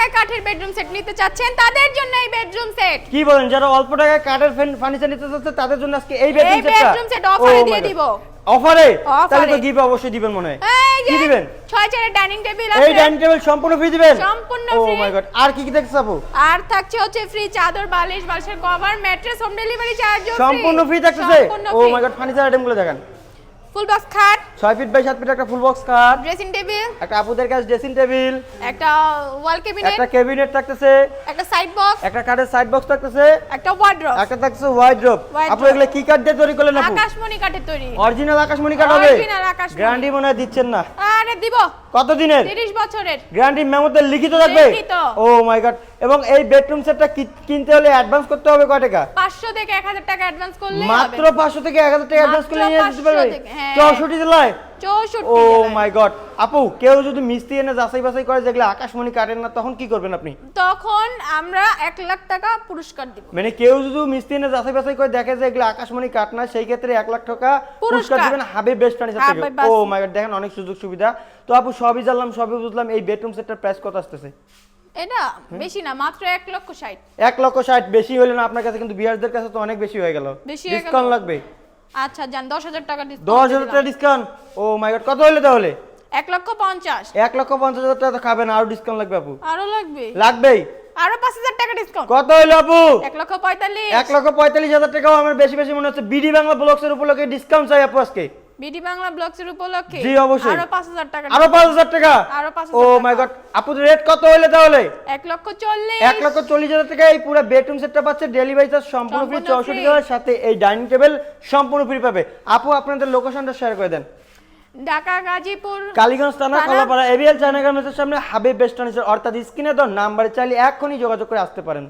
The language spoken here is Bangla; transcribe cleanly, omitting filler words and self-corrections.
টাকায় কাঠের বেডরুম সেট নিতে চাচ্ছেন তাদের জন্য এই বেডরুম সেট। কি বলেন, যারা অল্প টাকায় কাঠের ফার্নিচার নিতে চাচ্ছে তাদের জন্য আজকে এই বেডরুম সেটটা, এই বেডরুম সেট অফারে দিয়ে দিব। অফারে? তাহলে তো গিফট অবশ্যই দিবেন মনে হয়। কি দিবেন? 6 চেয়ারের ডাইনিং টেবিল আছে। এই ডাইনিং টেবিল সম্পূর্ণ ফ্রি দিবেন? সম্পূর্ণ ফ্রি। ও মাই গড, আর কি কি দেখছ আপু? আর থাকছে হচ্ছে ফ্রি চাদর, বালিশ, বালিশের কভার, ম্যাট্রেস, হোম ডেলিভারি চার্জও ফ্রি। সম্পূর্ণ ফ্রি থাকতেছে? ও মাই গড, ফার্নিচার আইটেমগুলো দেখেন। ফুল বক্স খাট, 6 ফিট বাই 7 ফিট একটা ফুল বক্স খাট, ড্রেসিং টেবিল, একটা আপুদের কাছে ড্রেসিং টেবিল, একটা ওয়াল ক্যাবিনেট, একটা ক্যাবিনেট থাকতেছে, একটা সাইড বক্স, একটা কাঠের সাইড বক্স থাকতেছে, একটা ওয়ার্ড্রোব, একটা থাকতেছে ওয়াইড্রোব। আপু এগুলো কি কাঠ দিয়ে তৈরি করলেন আপু? আকাশমণি কাঠের তৈরি। অরিজিনাল আকাশমণি কাঠ হবে? অরিজিনাল আকাশমণি। গ্যারান্টি মনে হয় দিচ্ছেন না? আরে দিব। কত দিনের? 30 বছরের গ্যারান্টি মেমোতে লিখিত থাকবে? লিখিত। ও মাই গড। এবং এই বেডরুম সেটটা কিনতে হলে অ্যাডভান্স করতে হবে কয় টাকা? 500 থেকে 1000 টাকা অ্যাডভান্স করলে হবে। মাত্র 500 থেকে 1000 টাকা অ্যাডভান্স করলে নিয়ে যেতে পারবে? 500 থেকে, হ্যাঁ। 64 জেলায়? 64 ও জেলায়। মাই গড। আপু কেউ যদি মিস্ত্রি এনে যাচাই বাছাই করে যেগুলো আকাশমণি কাটেন না, তখন কি করবেন আপনি? তখন আমরা 1 লাখ টাকা পুরস্কার দিব। মানে কেউ যদি মিস্ত্রি এনে যাচাই বাছাই করে দেখে যে এগুলো আকাশমণি কাট না, সেই ক্ষেত্রে 1 লাখ টাকা পুরস্কার দিবেন হাবিব বেস্ট ফার্নিচার থেকে। হাবিব বেস্ট। ও মাই গড, দেখেন অনেক সুযোগ সুবিধা। তো আপু সবই জানলাম, সবই বুঝলাম, এই বেডরুম সেটটার প্রাইস কত আসতেছে? এটা বেশি না, মাত্র 1,60,000। 1,60,000 বেশি হইলো না আপনার কাছে? কিন্তু বিয়ারদের কাছে তো অনেক বেশি হয়ে গেল। বেশি হয়ে গেল। ডিসকাউন্ট লাগবে? আচ্ছা জান, 10,000 টাকা ডিসকাউন্ট। 10,000 টাকা ডিসকাউন্ট? ও মাই গড, কত হইলো তাহলে? 1,50,000। 1,50,000 টাকা তো খাবেন, আরো ডিসকাউন্ট লাগবে আপু? আরো লাগবে? লাগবেই। আরো 5,000 টাকা ডিসকাউন্ট। কত হইলো আপু? 1,45,000। 1,45,000 টাকাও আমার বেশি বেশি মনে হচ্ছে। বিডি বাংলা ব্লগসের উপলক্ষে ডিসকাউন্ট চাই আপু আজকে। বিডি বাংলা ব্লগসের উপলক্ষে জি অবশ্যই। আরো 5,000 টাকা। আরো 5,000 টাকা? আরো 5,000 ও টাকা। মাই গড, আপু রেট কত হইলো তাহলে? 1,40,000। 1,40,000 টাকা এই পুরো বেডরুম সেটটা পাচ্ছে ডেলিভারি চার্জ সম্পূর্ণ ফ্রি, 64 টাকার সাথে এই ডাইনিং টেবিল সম্পূর্ণ ফ্রি পাবে। আপু আপনাদের লোকেশনটা শেয়ার করে দেন। ঢাকা গাজীপুর কালীগঞ্জ থানা কলাপাড়া এবিএল চায়না গার্মেন্টসের সামনে হাবিব বেস্ট ফার্নিচার, অর্থাৎ স্ক্রিনে দেওয়া নাম্বারে চাইলে এখনই যোগাযোগ করে আসতে পারেন।